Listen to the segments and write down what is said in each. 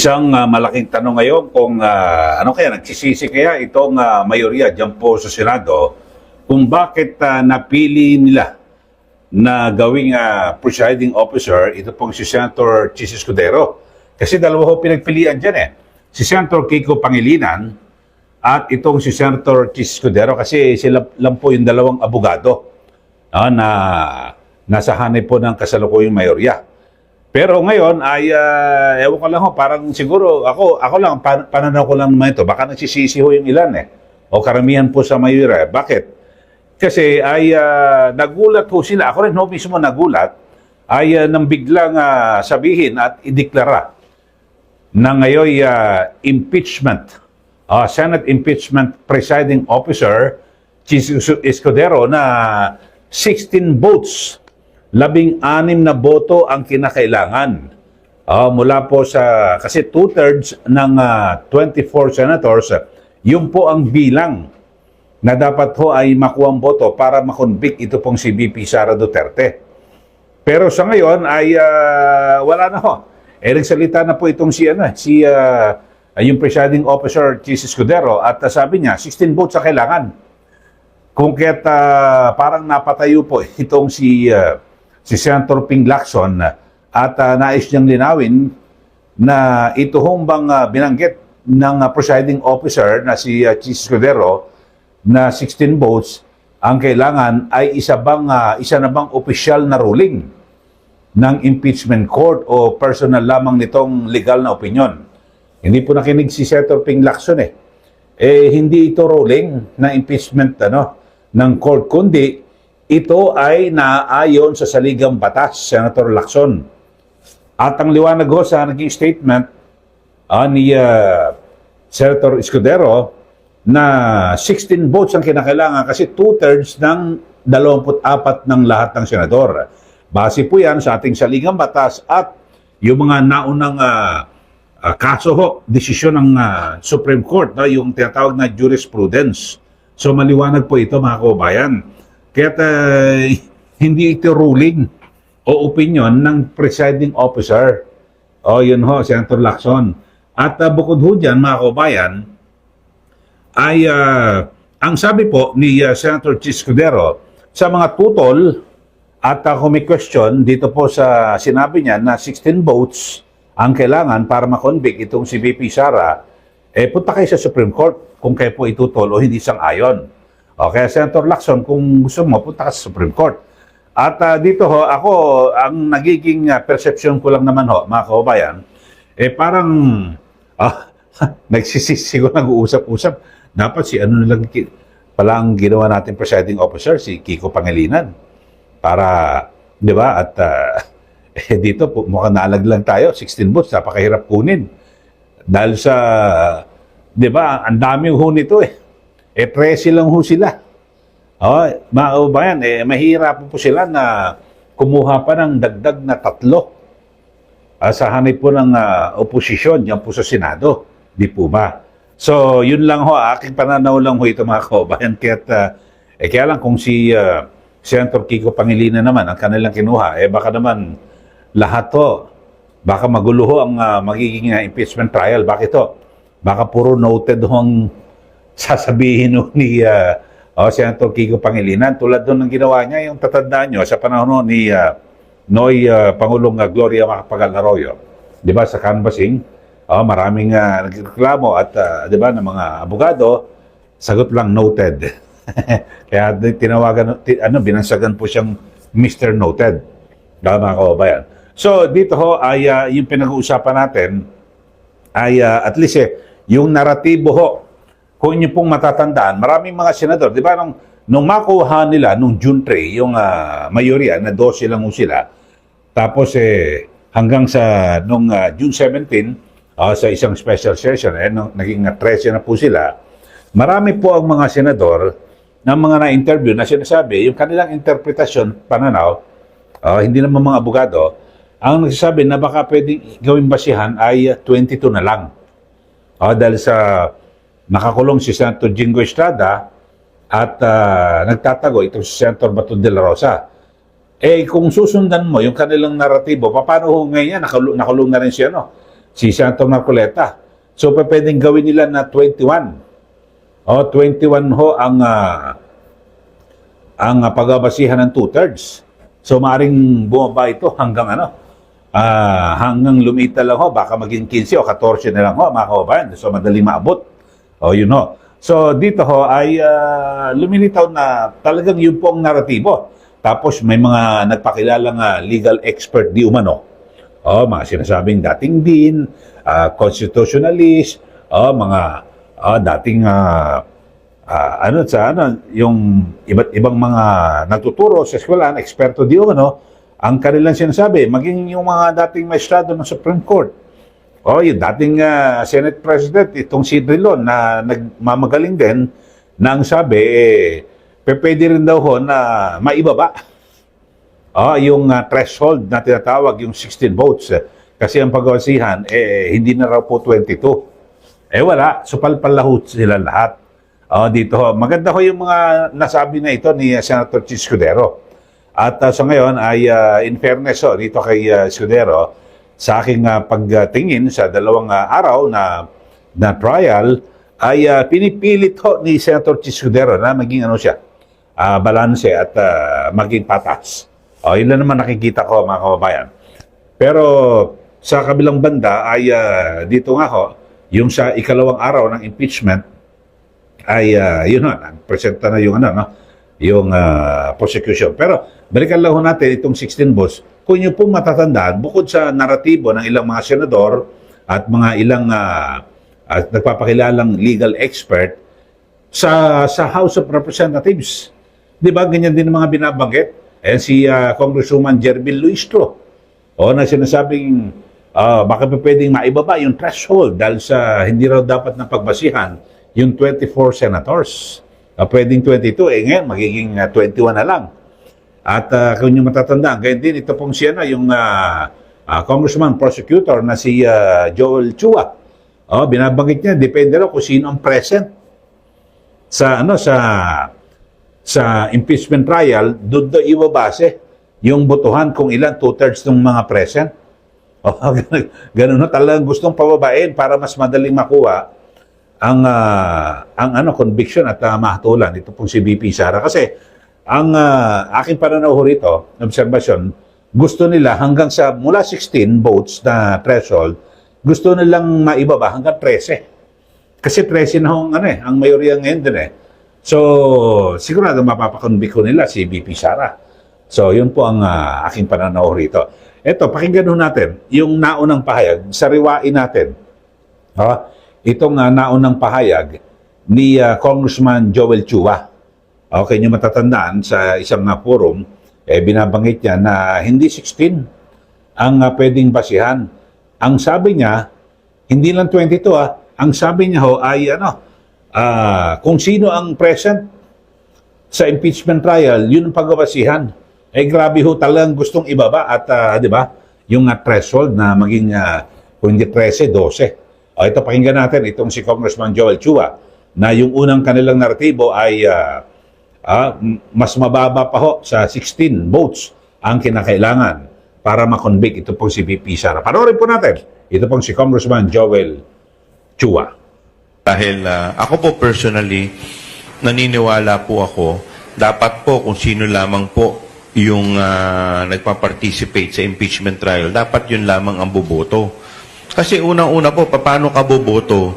Isang malaking tanong ngayon kung ano kaya, nagsisisi kaya itong mayorya dyan po sa Senado kung bakit napili nila na gawing presiding officer ito pong si Senator Chis Escudero. Kasi dalawa ho pinagpilian dyan eh. Si Senator Kiko Pangilinan at itong si Senator Chis Escudero kasi sila lang po yung dalawang abogado na nasa hanay po ng kasalukuyang mayorya. Pero ngayon ay, ewan ko lang ho, parang siguro, ako lang, pananaw ko lang naman ito, baka nagsisisi ho yung ilan eh. O karamihan po sa mayorya. Bakit? Kasi ay nagulat ho sila, ako rin ho mismo nagulat, ay nang biglang sabihin at ideklara na ngayon impeachment, Senate impeachment presiding officer, Chis Escudero, na 16 votes. 16 na boto ang kinakailangan. Mula po sa, kasi 2/3 ng 24 senators, yun po ang bilang na dapat ho ay makuha ang boto para makonvict ito pong si VP Sara Duterte. Pero sa ngayon ay wala na ho. Nagsalita na po itong yung presiding officer, Chis Escudero, at sabi niya, 16 votes ang kailangan. Kung kaya't parang napatayo po itong si Senator Ping Lacson at nais niyang linawin na ito hong bang binanggit ng presiding officer na si Chis Escudero na 16 votes ang kailangan ay isa na bang opisyal na ruling ng impeachment court o personal lamang nitong legal na opinion. Hindi po nakinig si Senator Ping Lacson hindi ito ruling na impeachment ng court, kundi ito ay naaayon sa saligang batas, Senator Lacson. At ang liwanag ho sa naging statement ni Senator Escudero na 16 votes ang kinakailangan kasi 2/3 ng 24 ng lahat ng senador. Base po yan sa ating saligang batas at yung mga naunang kaso ho, desisyon ng Supreme Court, yung tinatawag na jurisprudence. So maliwanag po ito mga kababayan. Kaya hindi ito ruling o opinion ng presiding officer. Yun ho, Senator Lacson. At bukod ho dyan, mga kababayan, ay ang sabi po ni Senator Chis Escudero sa mga tutol at kung may question dito po sa sinabi niya na 16 votes ang kailangan para makonvict itong si VP Sara, punta kayo sa Supreme Court kung kayo po itutol o hindi sang-ayon. Kaya Senator Lacson, kung gusto mo, punta ka sa Supreme Court. At dito ho, ako, ang nagiging perception ko lang naman ho, mga kababayan, parang siguro nag-uusap-usap. Dapat si ano lang pala ang ginawa natin presiding officer, si Kiko Pangilinan. Para, di ba, at dito mukhang naalaglang tayo, 16 votes, napakahirap kunin. Dahil sa, di ba, ang dami ho nito 13 lang ho sila. Mga kababayan, mahirap po sila na kumuha pa ng dagdag na 3 sa hanay po ng oposisyon, yan po sa Senado. Di po ba? So, yun lang ho, aking pananaw lang ho ito mga kababayan. Kaya lang kung si Senator Kiko Pangilinan naman, ang kanilang kinuha, baka naman lahat ho, baka magulo ho ang magiging impeachment trial. Bakit ho? Baka puro noted ho ang sasabihin ni Senator Kiko Pangilinan tulad doon ng ginawa niya, yung tatandaan nyo sa panahon ni Pangulong Gloria Macapagal Arroyo, di ba, sa canvassing, maraming nagreklamo at di ba, ng mga abogado, sagot lang noted. Kaya tinawagan, binansagan po siyang Mr. Noted, mga kababayan. So dito ho ay yung pinag-uusapan natin ay at least yung naratibo ho. Kung inyo pong matatandaan, maraming mga senador, di ba, nung makuha nila, nung June 3, yung mayorya, na 12 lang sila, tapos hanggang sa nung June 17, sa isang special session, naging 13 na po sila, marami po ang mga senador na mga na-interview na sinasabi, yung kanilang interpretasyon, pananaw, hindi naman mga abogado, ang nagsasabi na baka pwedeng gawing basihan ay 22 na lang. Dahil sa nakakulong si Senator Jingo Estrada at nagtatago itong si Senator Bato de la Rosa. Kung susundan mo yung kanilang naratibo, paano ho ngayon nakulong na rin siya, si Senator Marcoleta. So, pwedeng gawin nila na 21. 21 ho ang pagbabasihan ng 2/3. So, maaaring bumaba ito hanggang hanggang lumita lang ho, baka maging 15 o 14 na lang ho, mga kababayan. So, madaling maabot. Yun ho. So, dito ho ay lumilitaw na talagang yun po ang naratibo. Tapos, may mga nagpakilalang legal expert di umano. Mga sinasabing dating din, constitutionalist, mga dating yung iba't ibang mga nagtuturo sa eskwelahan, eksperto di umano, ang kanilang sinasabi, maging yung mga dating maestrado ng Supreme Court, yung dating Senate President, itong si Drilon na nagmamagaling din, na ang sabi, pwede rin daw ho na maibaba. Yung threshold na tinatawag, yung 16 votes. Kasi ang pagbasihan, hindi na raw po 22. Wala, supalpalahot sila lahat. Dito ho, maganda ho yung mga nasabi na ito ni Senator Chis Escudero. At sa ngayon ay in fairness dito kay Escudero, sa aking pagtingin sa dalawang araw na trial, ay pinipilit ho ni Senator Chis Escudero na maging balanse at maging patas. Yun lang naman nakikita ko, mga kababayan. Pero sa kabilang banda ay dito nga ho, yung sa ikalawang araw ng impeachment ay yun ho, presenta na yung yung prosecution. Pero balikan lang ho natin itong 16 votes. Kung nyo pong matatandaan, bukod sa naratibo ng ilang mga senador at mga ilang nagpapakilalang legal expert sa House of Representatives, di ba ganyan din ang mga binabanggit? Si Congresswoman Jervin Luistro, na sinasabing baka pwedeng maibaba yung threshold dahil sa hindi raw dapat na pagbasihan yung 24 senators. Pwedeng 22, ngayon magiging 21 na lang. At kung nyo matatandaan, ganyan din ito pong siya yung Congressman Prosecutor na si Joel Chua. Binabanggit niya, depende raw kung sino ang present sa impeachment trial, doon daw ibabase yung botohan kung ilan, 2/3 ng mga present. Ganun na, talagang gustong pababain para mas madaling makuha ang conviction at mahatulan. Ito pong si VP Sara. Kasi ang aking pananaw rito, observation, gusto nila hanggang sa mula 16 votes na threshold, gusto nilang maibaba hanggang 13. Kasi 13 na ang mayorya ngayon din So, sigurado mapapakonvict ko nila si VP Sara. So, yun po ang aking pananaw rito. Ito, pakinggan natin yung naunang pahayag, sariwain natin. Itong naunang pahayag ni Congressman Joel Chua. Okay, nyo matatandaan sa isang forum, binabanggit niya na hindi 16 ang pwedeng basihan. Ang sabi niya, hindi lang 22 ang sabi niya ay kung sino ang present sa impeachment trial, yun ang pagbabasihan. Grabe ho, talagang gustong ibaba at, di ba, yung threshold na maging, kung hindi 13, 12. Ito, pakinggan natin itong si Congressman Joel Chua na yung unang kanilang naratibo ay mas mababa pa ho sa 16 votes ang kinakailangan para makonvict ito pong si VP Sara. Panoorin po natin. Ito pong si Congressman Joel Chua. Dahil ako po personally, naniniwala po ako, dapat po kung sino lamang po yung nagpa-participate sa impeachment trial, dapat yun lamang ang boboto. Kasi unang-una po, paano ka boboto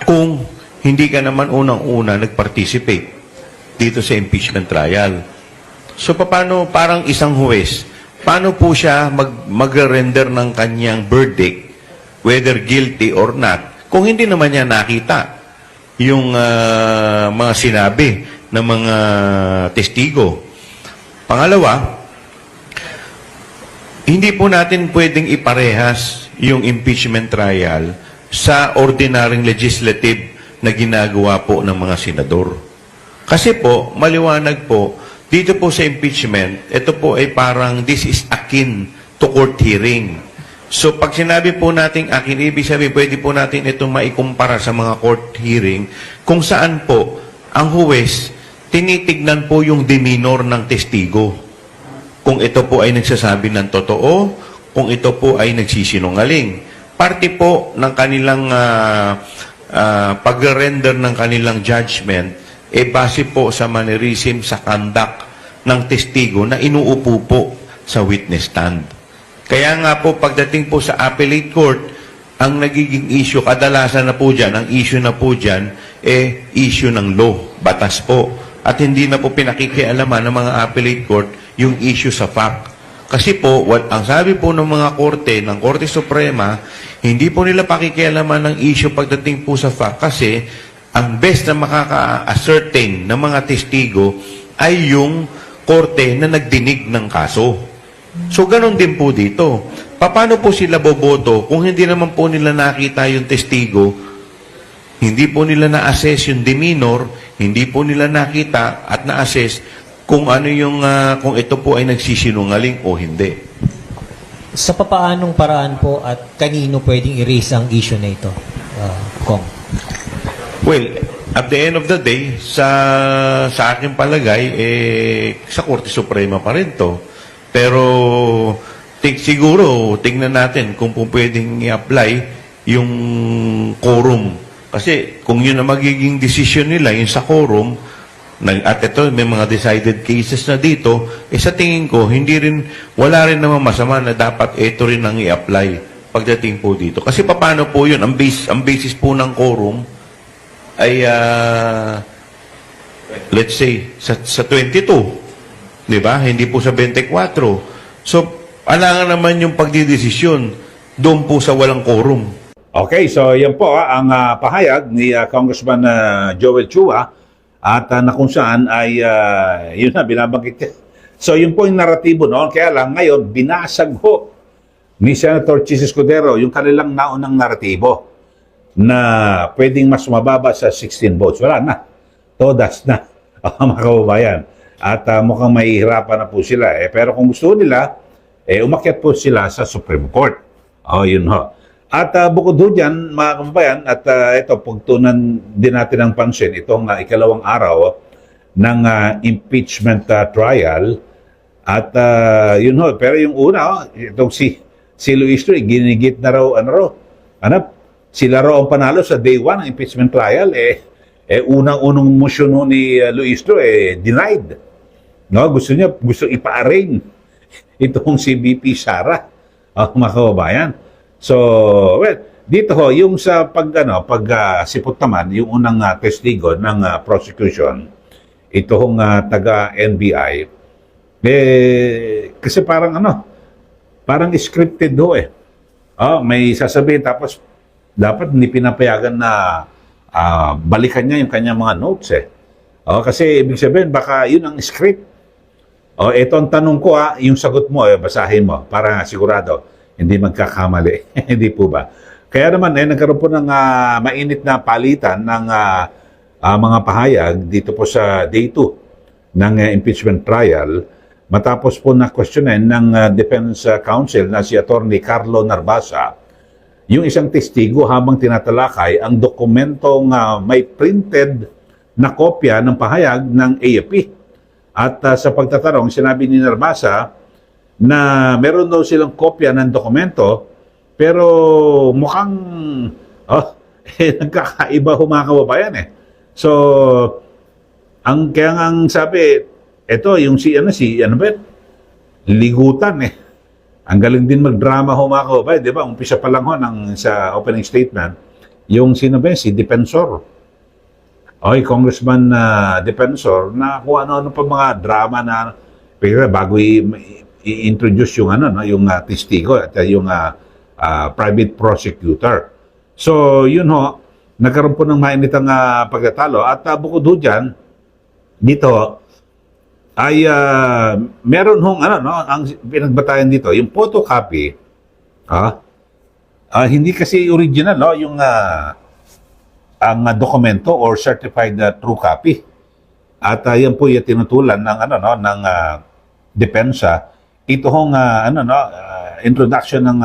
kung hindi ka naman unang-una nag-participate dito sa impeachment trial? So paano, parang isang huwes, paano po siya mag-render ng kanyang verdict, whether guilty or not, kung hindi naman niya nakita yung mga sinabi ng mga testigo. Pangalawa, hindi po natin pwedeng iparehas yung impeachment trial sa ordinaryong legislative na ginagawa po ng mga senador. Kasi po, maliwanag po, dito po sa impeachment, ito po ay parang this is akin to court hearing. So, pag sinabi po natin akin, ibig sabihin, pwede po natin itong maikumpara sa mga court hearing kung saan po ang huwes tinitignan po yung demeanor ng testigo. Kung ito po ay nagsasabi ng totoo, kung ito po ay nagsisinungaling. parte po ng kanilang pag-render ng kanilang judgment base po sa mannerism, sa conduct ng testigo na inuupo po sa witness stand. Kaya nga po, pagdating po sa appellate court, ang nagiging issue, kadalasan na po dyan, ang issue na po dyan, issue ng law, batas po. At hindi na po pinakikialaman ng mga appellate court yung issue sa fact. Kasi po, ang sabi po ng mga korte, ng Korte Suprema, hindi po nila pakikialaman ng issue pagdating po sa fact kasi ang best na makaka-ascertain ng mga testigo ay yung korte na nagdinig ng kaso. So, ganun din po dito. Paano po sila boboto kung hindi naman po nila nakita yung testigo, hindi po nila na-assess yung demeanor, hindi po nila nakita at na-assess kung ano yung, kung ito po ay nagsisinungaling o hindi. Sa papaanong paraan po at kanino pwedeng i-raise ang issue na ito, Kong? Well, at the end of the day, sa aking palagay, sa Korte Suprema pa rin to. Pero, siguro, tingnan natin kung pwedeng i-apply yung quorum. Kasi, kung yun ang magiging decision nila, yung sa quorum, at ito, may mga decided cases na dito, sa tingin ko, wala rin naman masama na dapat ito rin ang i-apply pagdating po dito. Kasi paano po yun? Ang basis po ng quorum ay, let's say, sa 22. Di ba? Hindi po sa 24. So, alangan naman yung pagdidesisyon doon po sa walang quorum. Okay, so yan po ang pahayag ni Congressman Joel Chua at na kung saan ay yun na binabanggit niya. So yun po yung naratibo noon. Kaya lang ngayon binasag po ni Senator Chis Escudero yung kanilang naunang naratibo na pwedeng mas mababa sa 16 votes. Wala na. Todas na. Mga kababayan. At mukhang mahihirapan na po sila. Pero kung gusto nila, umakyat po sila sa Supreme Court. Yun ho. At bukod doon dyan, mga kababayan, at ito, pagtunan din natin ng pansin, itong ikalawang araw ng impeachment trial. At yun ho, pero yung una, itong si Luis Troy, ginigit na raw, sila raw ang panalo sa day 1 ng impeachment trial, unang-unang motion ni Luis Troy, denied. No, gusto ipa-arraign itong si BP Sara, mga kababayan. So, well, dito ho, yung sa pagsipot naman, yung unang testigo ng prosecution, ito hong taga-NBI, kasi parang scripted ho may sasabihin, tapos dapat hindi pinapayagan na balikan niya yung kanyang mga notes kasi ibig sabihin, baka yun ang script. Ito ang tanong ko yung sagot mo, basahin mo, para sigurado hindi magkakamali. Hindi po ba? Kaya naman, nagkaroon po ng mainit na palitan ng mga pahayag dito po sa day 2 ng impeachment trial matapos po na questionin ng Defense Counsel na si Attorney Carlo Narbasa yung isang testigo habang tinatalakay ang dokumentong may printed na kopya ng pahayag ng AFP. At sa pagtatanong, sinabi ni Narbasa na meron daw silang kopya ng dokumento pero mukhang nagkakaiba mga kababayan So, kaya nga ang sabi, ito yung ligutan Ang galing din magdrama mga kababayan, di ba? Umpisa pa lang sa opening statement, yung si Defensor. Congressman Defensor, na kung ano-ano pa mga drama na bago i-introduce yung testigo at yung private prosecutor. So, yun ho, nagkaroon po ng mainitang pagtatalo. At bukod doon dyan, dito, ay meron hong, ang pinagbatayan dito, yung photocopy, hindi kasi original, yung ang dokumento or certified true copy. At yan po yung tinutulan ng, ng depensa. Ito hong introduction ng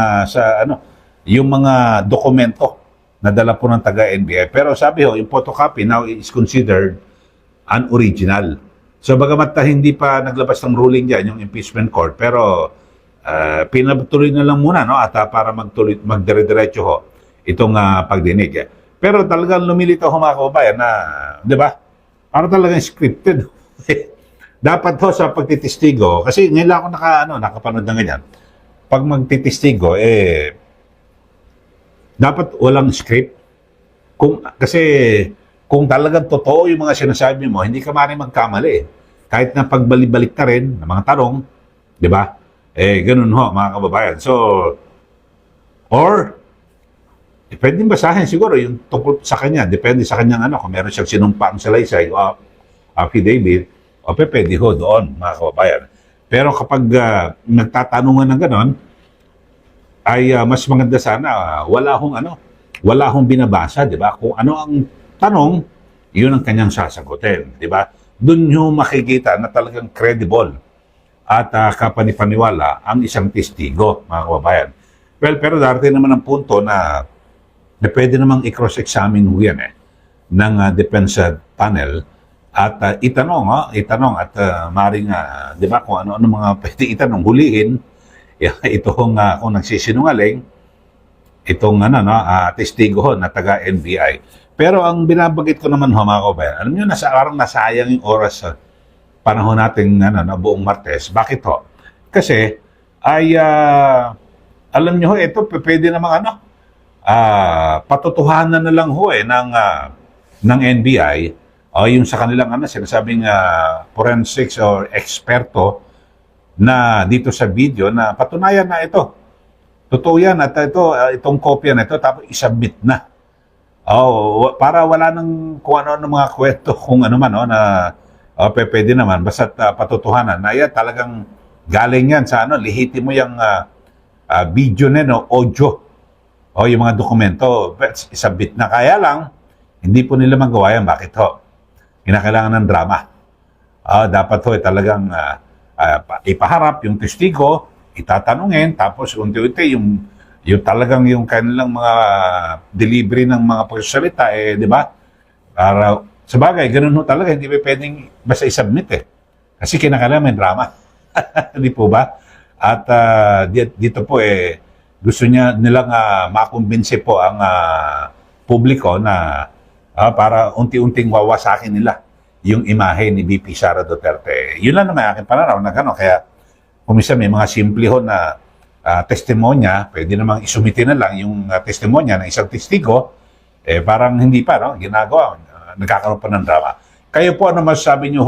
yung mga dokumento na dala po ng taga-NBI. Pero sabi ho, yung photocopy now is considered unoriginal. So bagamat hindi pa naglabas ng ruling diyan yung impeachment court, pero pinatuloy na lang muna, no? At para magdire-diretso ho itong pagdinig. Pero talagang lumilitaw ho mga kababayan na, di ba? Para talagang scripted. Dapat ho sa pagtitistigo, kasi ngayon lang ako nakapanood na ganyan. Pag magtitistigo, dapat walang script. Kasi kung talagang totoo yung mga sinasabi mo, hindi ka maaaring magkamali. Kahit na pagbalik-balik na rin ng mga tanong, di ba? Ganun ho, mga kababayan. So, or, pwedeng basahin siguro yung tungkol sa kanya. Depende sa kanyang kung meron siyang sinumpaang salaysay o affidavit, o pwede ho doon, mga kababayan. Pero kapag nagtatanungan ng ganon, ay mas maganda sana wala hong binabasa, di ba? Kung ano ang tanong, yun ang kanyang sasagutin, di ba? Doon nyo makikita na talagang credible at kapanipaniwala ang isang testigo, mga kababayan. Well, pero darating naman ang punto na pwede namang i-cross-examine ho yan ng defense panel at itanong at maring, di ba, kung ano-ano mga pwede itanong, hulihin, itong kung nagsisinungaling, itong testigo ho na taga-NBI. Pero ang binabagit ko naman ho, mga kabayan, alam nyo, parang nasayang yung oras sa panahon natin na buong Martes. Bakit ho? Kasi ay alam nyo ho, ito pwede namang patutuhanan na lang ho ng NBI o yung sa kanilang sinasabing forensics or eksperto na dito sa video na patunayan na ito. Totoo yan at itong kopya na ito tapos isubmit na. Para wala nang kung ano mga kwento kung ano man na pwede naman basta patutuhanan na yan talagang galing yan sa lihitin mo yung video na audio o yung mga dokumento isubmit na. Kaya lang hindi po nila magawa yan. Bakit ho? Kinakailangan ng drama. Dapat ho talagang ipaharap yung testigo, itatanungin, tapos unti-unti yung talagang yung kanilang mga delivery ng mga pagsasalita, di ba? Para, sa bagay, ganun ho talaga, hindi ba pwedeng basta isubmit Kasi kinakailangan may drama. Hindi po ba? At dito po gusto nilang makumbinsi po ang publiko na para unti-unting wawasakin nila yung imahe ni VP Sara Duterte. Yun lang naman aking pananaw na gano'n. Kaya kumisa may mga simple ho na testimonya, pwede namang isumiti na lang yung testimonya ng isang testigo, parang hindi pa, ginagawa, nagkakaroon pa ng drama. Kayo po, ano masasabi niyo